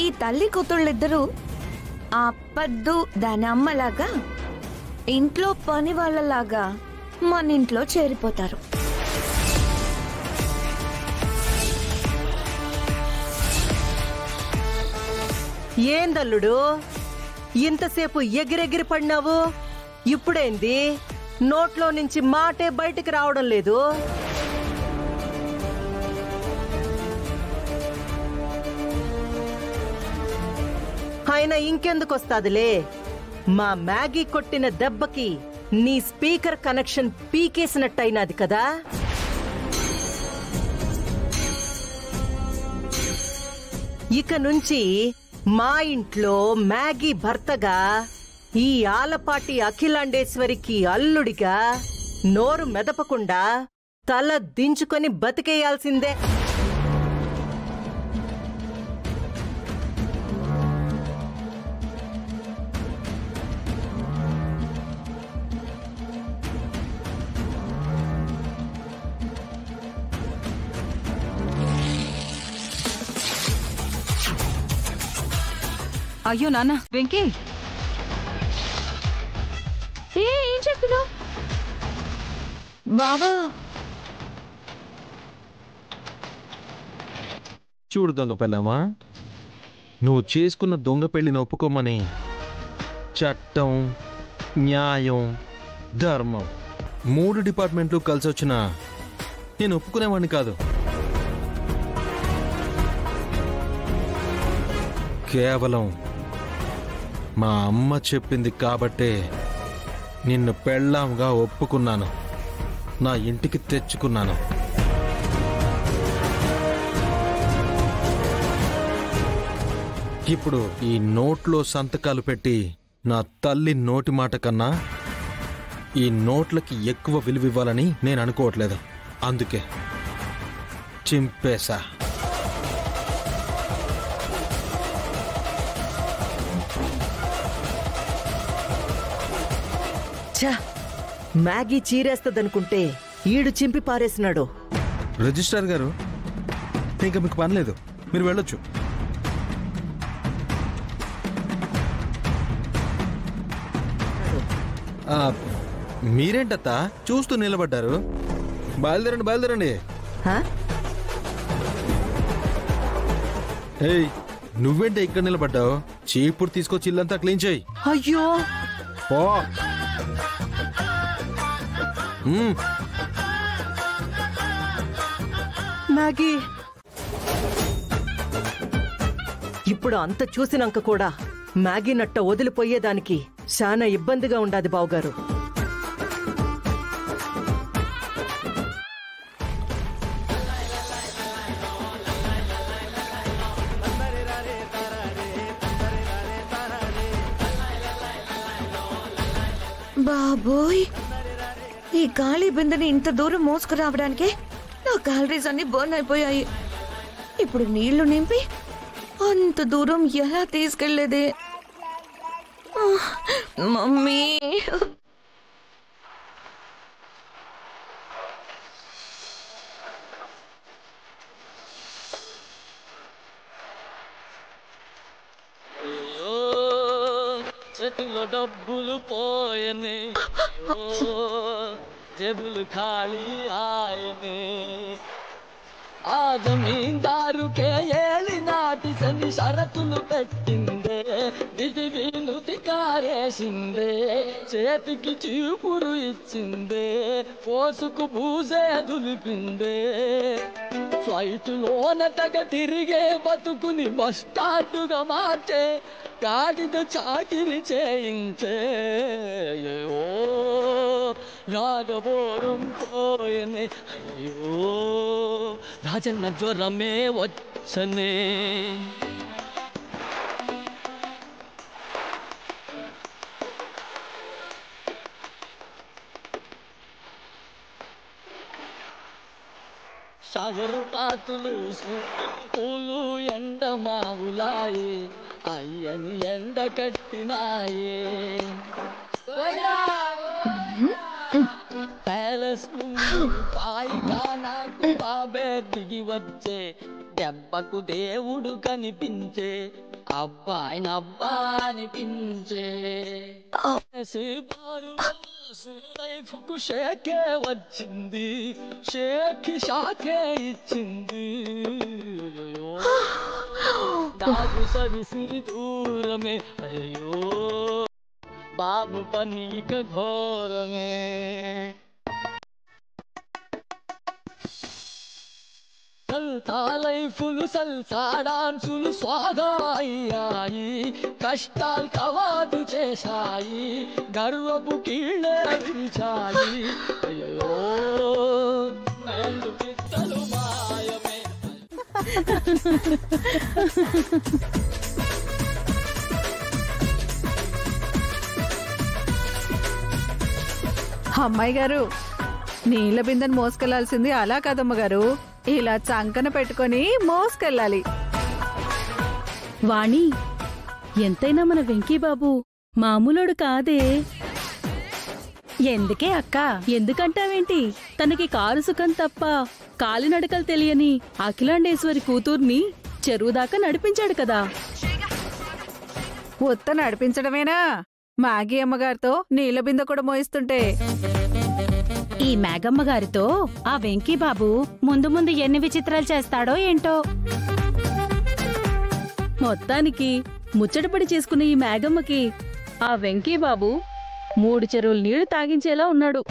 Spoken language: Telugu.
ఈ తల్లి కూతుళ్ళిద్దరూ ఆ పద్దు దాని అమ్మలాగా ఇంట్లో పని వాళ్ళలాగా మన ఇంట్లో చేరిపోతారు. ఏందల్లుడు ఇంతసేపు ఎగిరెగిరి పడినావు? ఇప్పుడేంది నోట్లో నుంచి మాటే బయటికి రావడం లేదు? అయినా ఇంకెందుకొస్తాదిలే, మా మ్యాగీ కొట్టిన దెబ్బకి నీ స్పీకర్ కనెక్షన్ పీకేసినట్టయినది కదా. ఇక నుంచి మా ఇంట్లో మ్యాగీ భర్తగా, ఈ ఆలపాటి అఖిలాండేశ్వరికి అల్లుడిగా నోరు మెదపకుండా తల దించుకొని బతికేయాల్సిందే. అయ్యో నాన్న, వెంకీ ఏం చెప్పినావు బావా? చూడు దొంగ పిల్లమా, నువ్వు చేసుకున్న దొంగ పెళ్లిని ఒప్పుకోమని చట్టం, న్యాయం, ధర్మం 3 డిపార్ట్మెంట్లు కలిసి వచ్చినా నేను ఒప్పుకునేవాడిని కాదు. కేవలం మా అమ్మ చెప్పింది కాబట్టే నిన్ను పెళ్ళాంగా ఒప్పుకున్నాను, నా ఇంటికి తెచ్చుకున్నాను. ఇప్పుడు ఈ నోట్లో సంతకాలు పెట్టి నా తల్లి నోటి మాట కన్నా ఈ నోట్లకి ఎక్కువ విలువివ్వాలని నేను అనుకోవట్లేదు. అందుకే చింపేశా. మ్యాగీ చీరేస్తదనుకుంటే ఈడు చింపి పారేసినాడు. రిజిస్ట్రార్ గారు, ఇంకా మీకు పని లేదు, మీరు వెళ్ళొచ్చు. మీరేంటత్తా చూస్తూ నిలబడ్డారు? బయలుదేరండి, బయలుదేరండి. ఏయ్, నువ్వేంటే ఇక్కడ నిలబడ్డావు? చీపురు తీసుకొచ్చి ఇల్లంతా క్లీన్ చేయి. అయ్యో ఓ మ్యాగీ, ఇప్పుడు అంత చూసినాక కూడా మ్యాగీ నట్ట వదిలిపోయేదానికి చాలా ఇబ్బందిగా ఉండాది బావుగారు. బాబోయ్, ఈ ఖాళీ బిందెని ఇంత దూరం మోసుకురావడానికే నా క్యాలరీస్ అన్ని బర్న్ అయిపోయాయి. ఇప్పుడు నీళ్లు నింపి అంత దూరం ఎలా తీసుకెళ్లేదే? మమ్మీ, చేతిలో డబ్బులు పోయనే, జేబులు ఖాళీ ఆయనే. ఆ జమీందారుకే ఏలి నాటి శని షరతులు పెట్టిందే, దిది వీలుతి కారేసిందే, చేతికి చీపురు ఇచ్చిందే, పోసుకు బూజే దులిపిందే. ఫ్లైట్లోన తగ తిరిగే బతుకుని బస్ స్టాండుగా మార్చే, గాడిద చాకిరి చేయించే. అయ్యో రాగబోరం పోయనే, అయ్యో రాజన్న జ్వరమే వచ్చనే. సాగరు పాతులు పూలు ఎండ మావులాయే, అయ్యని ఎండ కట్టినాయే. ప్యాలెస్ ముందు పాయిఖానాకు బాబే దిగి వచ్చే, దెబ్బకు దేవుడు కనిపించే, అబ్బాయిని అబ్బా అనిపించే. లైఫ్కు షేకే వచ్చింది, షేక్ షాకే ఇచ్చింది. దాగు సరిసి దూరమే, అయ్యో బాబు పని ఇక ఘోరమే. సల్తా లైఫులు సల్సా డాన్సులు స్వాగా అయ్యాయి, కష్టాలు కవాతు చేశాయి, గర్వపు కీళ్ళే విరిచాయి. అయ్యో మేలు పిచ్చలు మాయమే. అమ్మాయి గారు, నీళ్ళ బిందెను మోసుకెళ్లాల్సింది అలా కాదమ్మ గారు, ఇలా చంకన పెట్టుకొని మోసుకెళ్ళాలి. వాణి, ఎంతైనా మన వెంకీబాబు మామూలుడు కాదే. ఎందుకే అక్క? ఎందుకంటావేంటి? తనకి కారు సుఖం తప్ప కాలినడకలు తెలియని అఖిలాండేశ్వరి కూతుర్ని చెరువు దాకా నడిపించాడు కదా. ఉత్త నడిపించడమేనా, మాగి అమ్మగారితో నీళ్ళ బిందె కూడా మోయిస్తుంటే. ఈ మేఘమ్మ గారితో ఆ వెంకీబాబు ముందు ముందు ఎన్ని విచిత్రాలు చేస్తాడో ఏంటో. మొత్తానికి ముచ్చటపడి చేసుకున్న ఈ మేఘమ్మకి ఆ వెంకీబాబు 3 చెరువులు నీళ్లు తాగించేలా ఉన్నాడు.